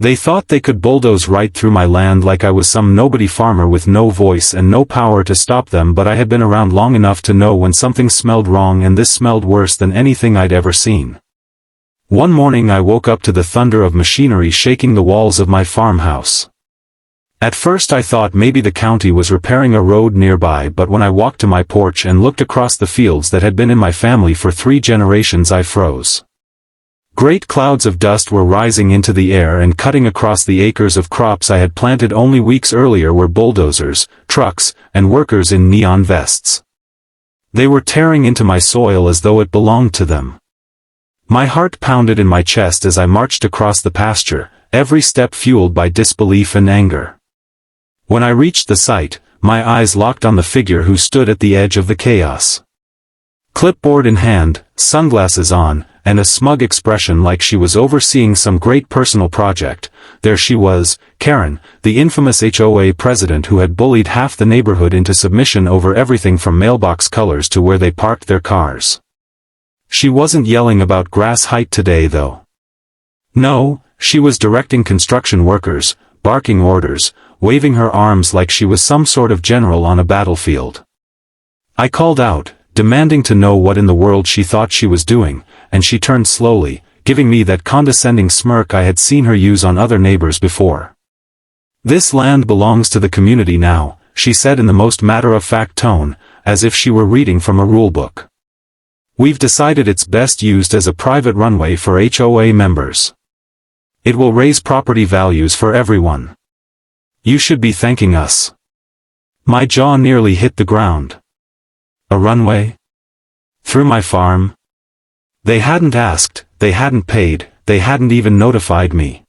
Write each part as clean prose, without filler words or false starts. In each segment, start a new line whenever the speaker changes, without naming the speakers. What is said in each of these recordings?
They thought they could bulldoze right through my land like I was some nobody farmer with no voice and no power to stop them, but I had been around long enough to know when something smelled wrong, and this smelled worse than anything I'd ever seen. One morning I woke up to the thunder of machinery shaking the walls of my farmhouse. At first I thought maybe the county was repairing a road nearby, but when I walked to my porch and looked across the fields that had been in my family for 3 generations, I froze. Great clouds of dust were rising into the air, and cutting across the acres of crops I had planted only weeks earlier were bulldozers, trucks, and workers in neon vests. They were tearing into my soil as though it belonged to them. My heart pounded in my chest as I marched across the pasture, every step fueled by disbelief and anger. When I reached the site, my eyes locked on the figure who stood at the edge of the chaos. Clipboard in hand, sunglasses on, and a smug expression like she was overseeing some great personal project, there she was, Karen, the infamous HOA president who had bullied half the neighborhood into submission over everything from mailbox colors to where they parked their cars. She wasn't yelling about grass height today, though. No, she was directing construction workers, barking orders, waving her arms like she was some sort of general on a battlefield. I called out, demanding to know what in the world she thought she was doing, and she turned slowly, giving me that condescending smirk I had seen her use on other neighbors before. "This land belongs to the community now," she said in the most matter-of-fact tone, as if she were reading from a rulebook. "We've decided it's best used as a private runway for HOA members. It will raise property values for everyone. You should be thanking us." My jaw nearly hit the ground. A runway? Through my farm? They hadn't asked, they hadn't paid, they hadn't even notified me.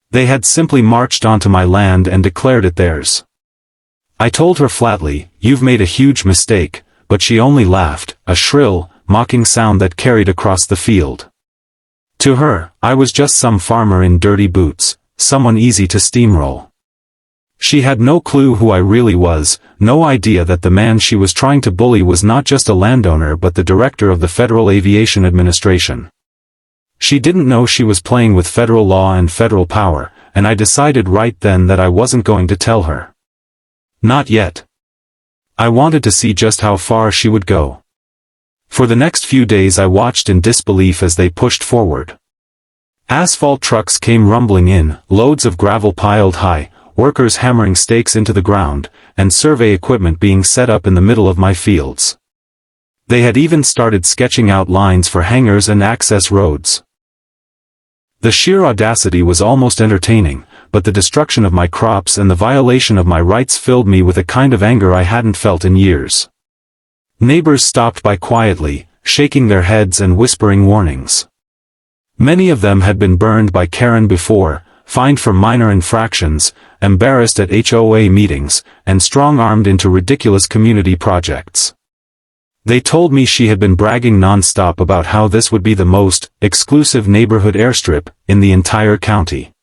They had simply marched onto my land and declared it theirs. I told her flatly, "You've made a huge mistake," but she only laughed, a shrill, mocking sound that carried across the field. To her, I was just some farmer in dirty boots, someone easy to steamroll. She had no clue who I really was, no idea that the man she was trying to bully was not just a landowner but the director of the Federal Aviation Administration. She didn't know she was playing with federal law and federal power, and I decided right then that I wasn't going to tell her. Not yet. I wanted to see just how far she would go. For the next few days I watched in disbelief as they pushed forward. Asphalt trucks came rumbling in, loads of gravel piled high, workers hammering stakes into the ground, and survey equipment being set up in the middle of my fields. They had even started sketching out lines for hangars and access roads. The sheer audacity was almost entertaining, but the destruction of my crops and the violation of my rights filled me with a kind of anger I hadn't felt in years. Neighbors stopped by quietly, shaking their heads and whispering warnings. Many of them had been burned by Karen before, fined for minor infractions, embarrassed at HOA meetings, and strong-armed into ridiculous community projects. They told me she had been bragging non-stop about how this would be the most exclusive neighborhood airstrip in the entire county.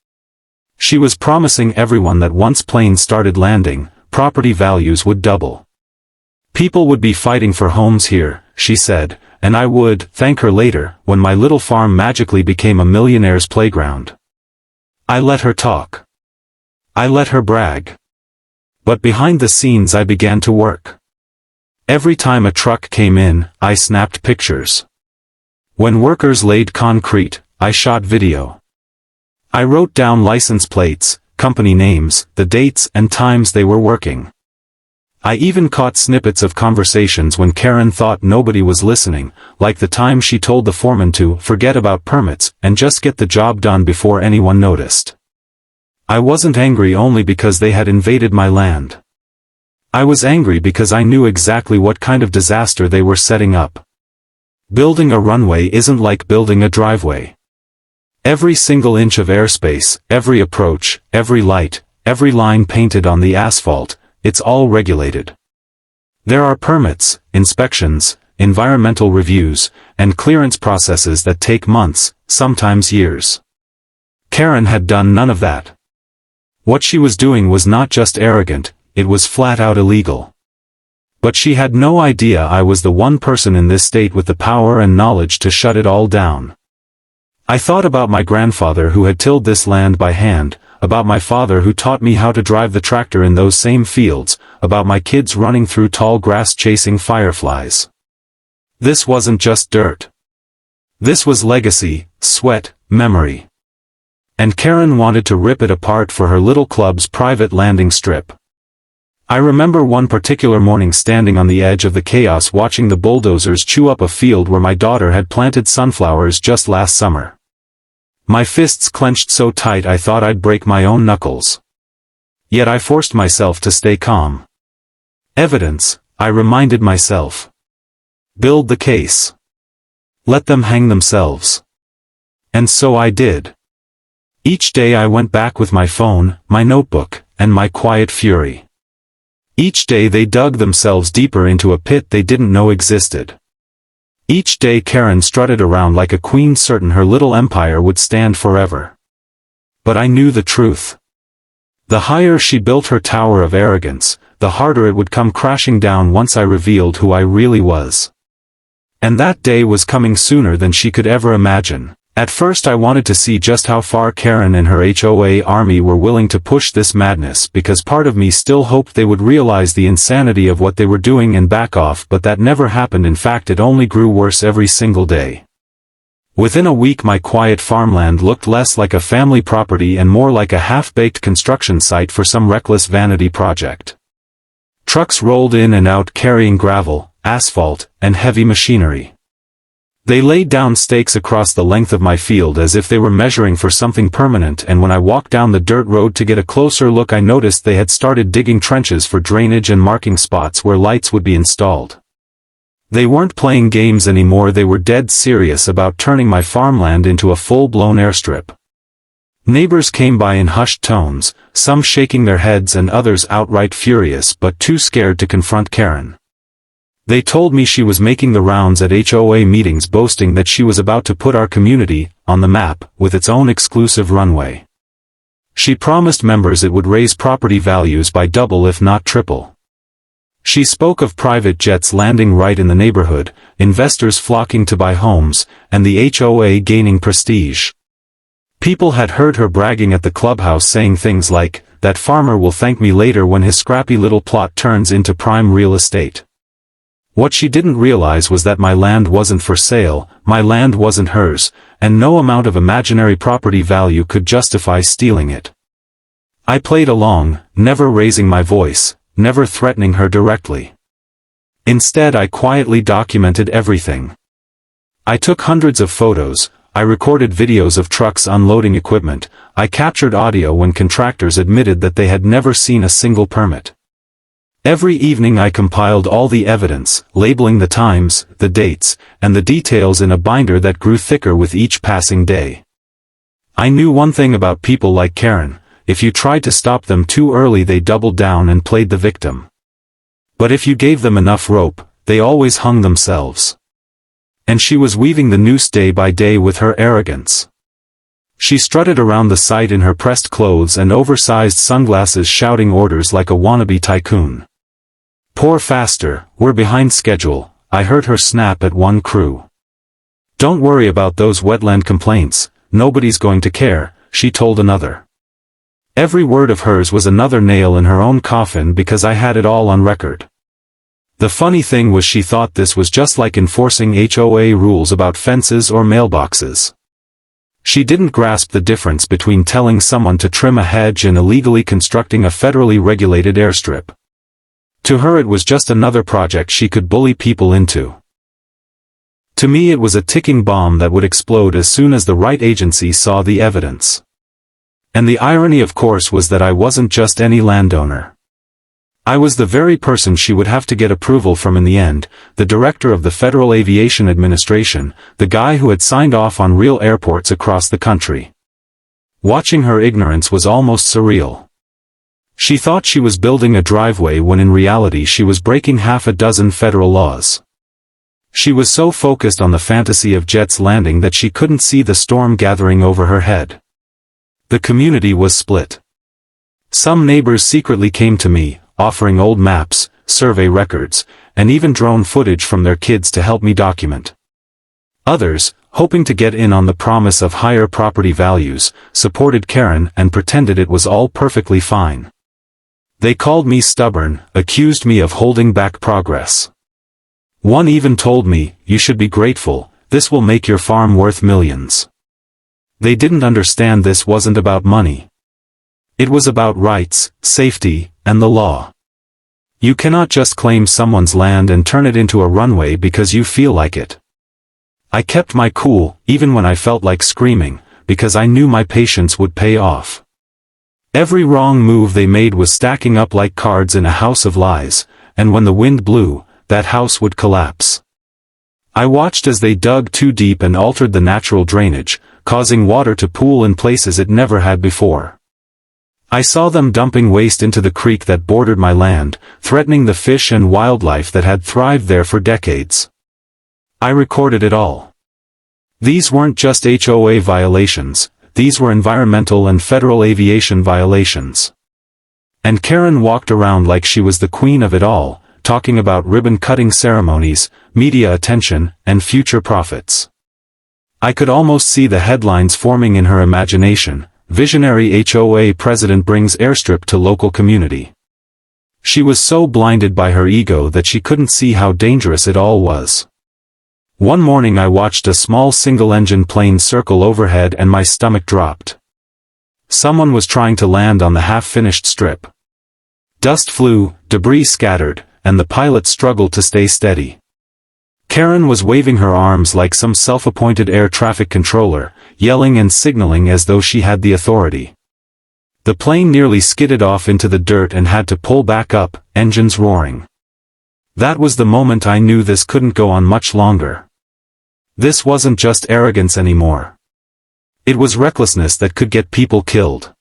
She was promising everyone that once planes started landing, property values would double. People would be fighting for homes here, she said, and I would thank her later when my little farm magically became a millionaire's playground. I let her talk. I let her brag. But behind the scenes I began to work. Every time a truck came in, I snapped pictures. When workers laid concrete, I shot video. I wrote down license plates, company names, the dates and times they were working. I even caught snippets of conversations when Karen thought nobody was listening, like the time she told the foreman to forget about permits and just get the job done before anyone noticed. I wasn't angry only because they had invaded my land. I was angry because I knew exactly what kind of disaster they were setting up. Building a runway isn't like building a driveway. Every single inch of airspace, every approach, every light, every line painted on the asphalt, it's all regulated. There are permits, inspections, environmental reviews, and clearance processes that take months, sometimes years. Karen had done none of that. What she was doing was not just arrogant, it was flat out illegal. But she had no idea I was the one person in this state with the power and knowledge to shut it all down. I thought about my grandfather who had tilled this land by hand, about my father who taught me how to drive the tractor in those same fields, about my kids running through tall grass chasing fireflies. This wasn't just dirt. This was legacy, sweat, memory. And Karen wanted to rip it apart for her little club's private landing strip. I remember one particular morning standing on the edge of the chaos watching the bulldozers chew up a field where my daughter had planted sunflowers just last summer. My fists clenched so tight I thought I'd break my own knuckles. Yet I forced myself to stay calm. Evidence, I reminded myself. Build the case. Let them hang themselves. And so I did. Each day I went back with my phone, my notebook, and my quiet fury. Each day they dug themselves deeper into a pit they didn't know existed. Each day Karen strutted around like a queen, certain her little empire would stand forever. But I knew the truth. The higher she built her tower of arrogance, the harder it would come crashing down once I revealed who I really was. And that day was coming sooner than she could ever imagine. At first I wanted to see just how far Karen and her HOA army were willing to push this madness, because part of me still hoped they would realize the insanity of what they were doing and back off, but that never happened. In fact, it only grew worse every single day. Within a week my quiet farmland looked less like a family property and more like a half-baked construction site for some reckless vanity project. Trucks rolled in and out carrying gravel, asphalt, and heavy machinery. They laid down stakes across the length of my field as if they were measuring for something permanent, and when I walked down the dirt road to get a closer look I noticed they had started digging trenches for drainage and marking spots where lights would be installed. They weren't playing games anymore, they were dead serious about turning my farmland into a full-blown airstrip. Neighbors came by in hushed tones, some shaking their heads and others outright furious but too scared to confront Karen. They told me she was making the rounds at HOA meetings, boasting that she was about to put our community on the map with its own exclusive runway. She promised members it would raise property values by double if not triple. She spoke of private jets landing right in the neighborhood, investors flocking to buy homes, and the HOA gaining prestige. People had heard her bragging at the clubhouse, saying things like, "That farmer will thank me later when his scrappy little plot turns into prime real estate." What she didn't realize was that my land wasn't for sale, my land wasn't hers, and no amount of imaginary property value could justify stealing it. I played along, never raising my voice, never threatening her directly. Instead I quietly documented everything. I took hundreds of photos, I recorded videos of trucks unloading equipment, I captured audio when contractors admitted that they had never seen a single permit. Every evening I compiled all the evidence, labeling the times, the dates, and the details in a binder that grew thicker with each passing day. I knew one thing about people like Karen: if you tried to stop them too early they doubled down and played the victim. But if you gave them enough rope, they always hung themselves. And she was weaving the noose day by day with her arrogance. She strutted around the site in her pressed clothes and oversized sunglasses, shouting orders like a wannabe tycoon. "Pour faster, we're behind schedule," I heard her snap at one crew. "Don't worry about those wetland complaints, nobody's going to care," she told another. Every word of hers was another nail in her own coffin because I had it all on record. The funny thing was she thought this was just like enforcing HOA rules about fences or mailboxes. She didn't grasp the difference between telling someone to trim a hedge and illegally constructing a federally regulated airstrip. To her it was just another project she could bully people into. To me it was a ticking bomb that would explode as soon as the right agency saw the evidence. And the irony of course was that I wasn't just any landowner. I was the very person she would have to get approval from in the end, the director of the Federal Aviation Administration, the guy who had signed off on real airports across the country. Watching her ignorance was almost surreal. She thought she was building a driveway when in reality she was breaking half a dozen federal laws. She was so focused on the fantasy of jets landing that she couldn't see the storm gathering over her head. The community was split. Some neighbors secretly came to me, offering old maps, survey records, and even drone footage from their kids to help me document. Others, hoping to get in on the promise of higher property values, supported Karen and pretended it was all perfectly fine. They called me stubborn, accused me of holding back progress. One even told me, "You should be grateful, this will make your farm worth millions." They didn't understand this wasn't about money. It was about rights, safety, and the law. You cannot just claim someone's land and turn it into a runway because you feel like it. I kept my cool, even when I felt like screaming, because I knew my patience would pay off. Every wrong move they made was stacking up like cards in a house of lies, and when the wind blew, that house would collapse. I watched as they dug too deep and altered the natural drainage, causing water to pool in places it never had before. I saw them dumping waste into the creek that bordered my land, threatening the fish and wildlife that had thrived there for decades. I recorded it all. These weren't just HOA violations, these were environmental and Federal Aviation violations. And Karen walked around like she was the queen of it all, talking about ribbon-cutting ceremonies, media attention, and future profits. I could almost see the headlines forming in her imagination: "Visionary HOA President brings airstrip to local community." She was so blinded by her ego that she couldn't see how dangerous it all was. One morning I watched a small single-engine plane circle overhead and my stomach dropped. Someone was trying to land on the half-finished strip. Dust flew, debris scattered, and the pilot struggled to stay steady. Karen was waving her arms like some self-appointed air traffic controller, yelling and signaling as though she had the authority. The plane nearly skidded off into the dirt and had to pull back up, engines roaring. That was the moment I knew this couldn't go on much longer. This wasn't just arrogance anymore. It was recklessness that could get people killed.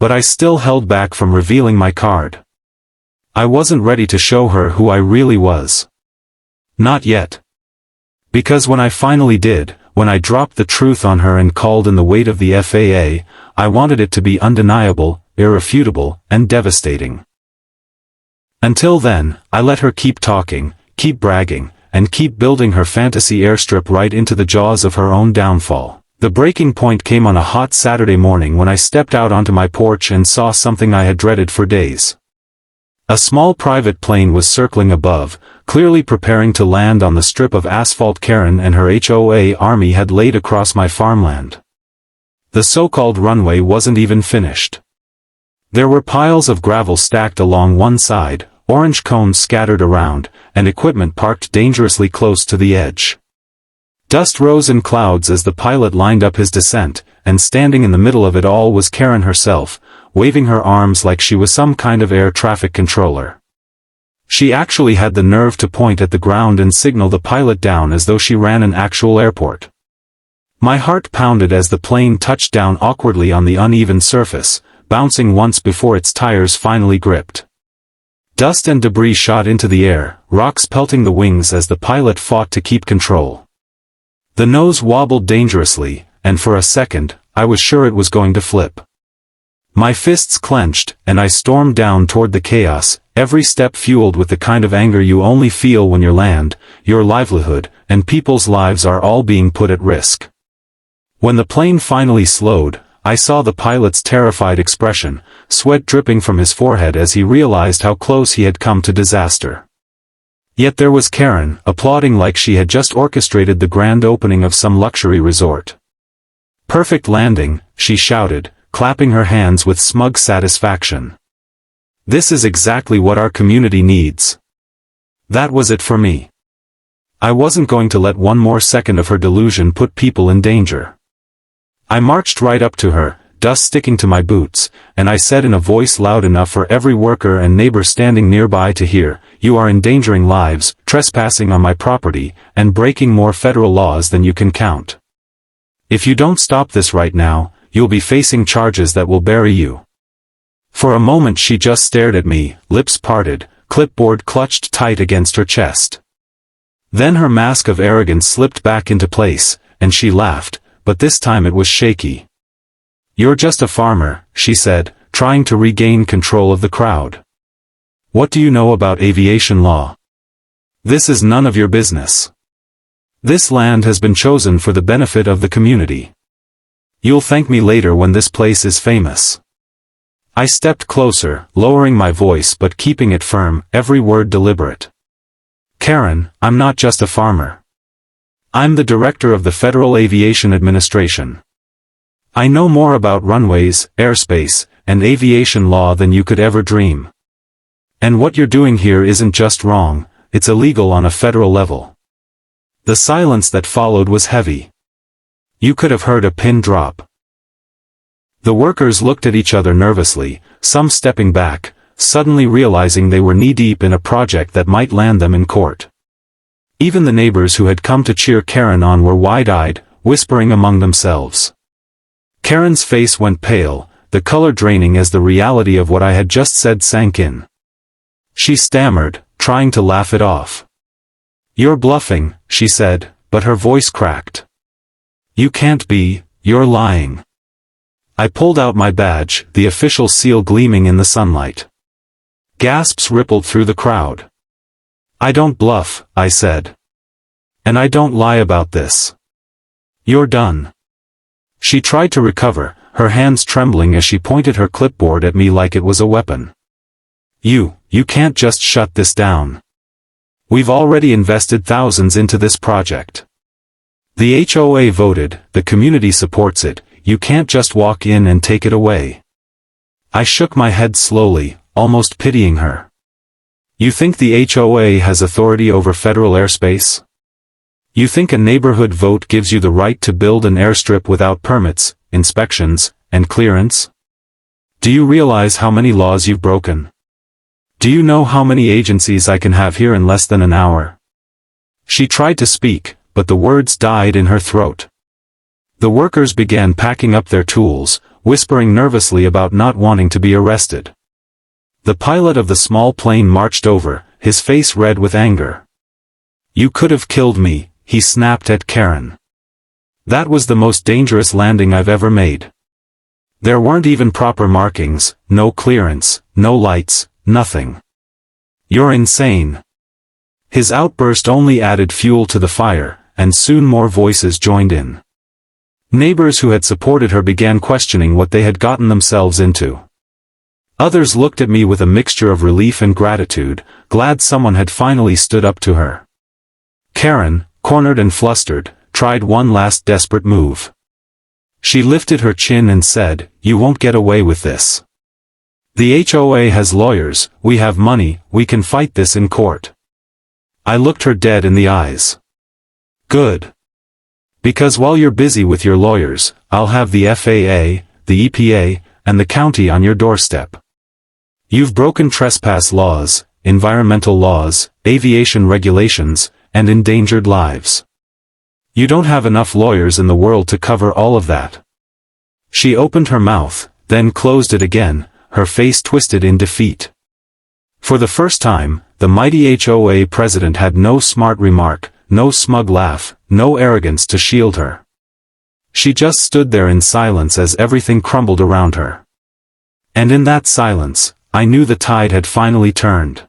But I still held back from revealing my card. I wasn't ready to show her who I really was. Not yet. Because when I finally did, when I dropped the truth on her and called in the weight of the FAA, I wanted it to be undeniable, irrefutable, and devastating. Until then, I let her keep talking, keep bragging, and keep building her fantasy airstrip right into the jaws of her own downfall. The breaking point came on a hot Saturday morning when I stepped out onto my porch and saw something I had dreaded for days. A small private plane was circling above, clearly preparing to land on the strip of asphalt Karen and her HOA army had laid across my farmland. The so-called runway wasn't even finished. There were piles of gravel stacked along one side, orange cones scattered around, and equipment parked dangerously close to the edge. Dust rose in clouds as the pilot lined up his descent, and standing in the middle of it all was Karen herself, waving her arms like she was some kind of air traffic controller. She actually had the nerve to point at the ground and signal the pilot down as though she ran an actual airport. My heart pounded as the plane touched down awkwardly on the uneven surface, bouncing once before its tires finally gripped. Dust and debris shot into the air, rocks pelting the wings as the pilot fought to keep control. The nose wobbled dangerously, and for a second, I was sure it was going to flip. My fists clenched, and I stormed down toward the chaos, every step fueled with the kind of anger you only feel when your land, your livelihood, and people's lives are all being put at risk. When the plane finally slowed, I saw the pilot's terrified expression, sweat dripping from his forehead as he realized how close he had come to disaster. Yet there was Karen, applauding like she had just orchestrated the grand opening of some luxury resort. "Perfect landing," she shouted, clapping her hands with smug satisfaction. "This is exactly what our community needs." That was it for me. I wasn't going to let one more second of her delusion put people in danger. I marched right up to her, dust sticking to my boots, and I said in a voice loud enough for every worker and neighbor standing nearby to hear, "You are endangering lives, trespassing on my property, and breaking more federal laws than you can count. If you don't stop this right now, you'll be facing charges that will bury you." For a moment she just stared at me, lips parted, clipboard clutched tight against her chest. Then her mask of arrogance slipped back into place, and she laughed, but this time it was shaky. "You're just a farmer," she said, trying to regain control of the crowd. "What do you know about aviation law? This is none of your business." This land has been chosen for the benefit of the community. You'll thank me later when this place is famous. I stepped closer, lowering my voice but keeping it firm, every word deliberate. Karen, I'm not just a farmer. I'm the director of the Federal Aviation Administration. I know more about runways, airspace, and aviation law than you could ever dream. And what you're doing here isn't just wrong, it's illegal on a federal level. The silence that followed was heavy. You could have heard a pin drop. The workers looked at each other nervously, some stepping back, suddenly realizing they were knee-deep in a project that might land them in court. Even the neighbors who had come to cheer Karen on were wide-eyed, whispering among themselves. Karen's face went pale, the color draining as the reality of what I had just said sank in. She stammered, trying to laugh it off. "You're bluffing," she said, but her voice cracked. "You can't be, you're lying." I pulled out my badge, the official seal gleaming in the sunlight. Gasps rippled through the crowd. "I don't bluff," I said. "And I don't lie about this. You're done." She tried to recover, her hands trembling as she pointed her clipboard at me like it was a weapon. You can't just shut this down. We've already invested thousands into this project. The HOA voted, the community supports it, you can't just walk in and take it away." I shook my head slowly, almost pitying her. "You think the HOA has authority over federal airspace? You think a neighborhood vote gives you the right to build an airstrip without permits, inspections, and clearance? Do you realize how many laws you've broken? Do you know how many agencies I can have here in less than an hour?" She tried to speak, but the words died in her throat. The workers began packing up their tools, whispering nervously about not wanting to be arrested. The pilot of the small plane marched over, his face red with anger. "You could have killed me," he snapped at Karen. "That was the most dangerous landing I've ever made. There weren't even proper markings, no clearance, no lights, nothing. You're insane." His outburst only added fuel to the fire, and soon more voices joined in. Neighbors who had supported her began questioning what they had gotten themselves into. Others looked at me with a mixture of relief and gratitude, glad someone had finally stood up to her. Karen, cornered and flustered, tried one last desperate move. She lifted her chin and said, "You won't get away with this. The HOA has lawyers, we have money, we can fight this in court." I looked her dead in the eyes. "Good. Because while you're busy with your lawyers, I'll have the FAA, the EPA, and the county on your doorstep. You've broken trespass laws, environmental laws, aviation regulations, and endangered lives. You don't have enough lawyers in the world to cover all of that." She opened her mouth, then closed it again, her face twisted in defeat. For the first time, the mighty HOA president had no smart remark, no smug laugh, no arrogance to shield her. She just stood there in silence as everything crumbled around her. And in that silence, I knew the tide had finally turned.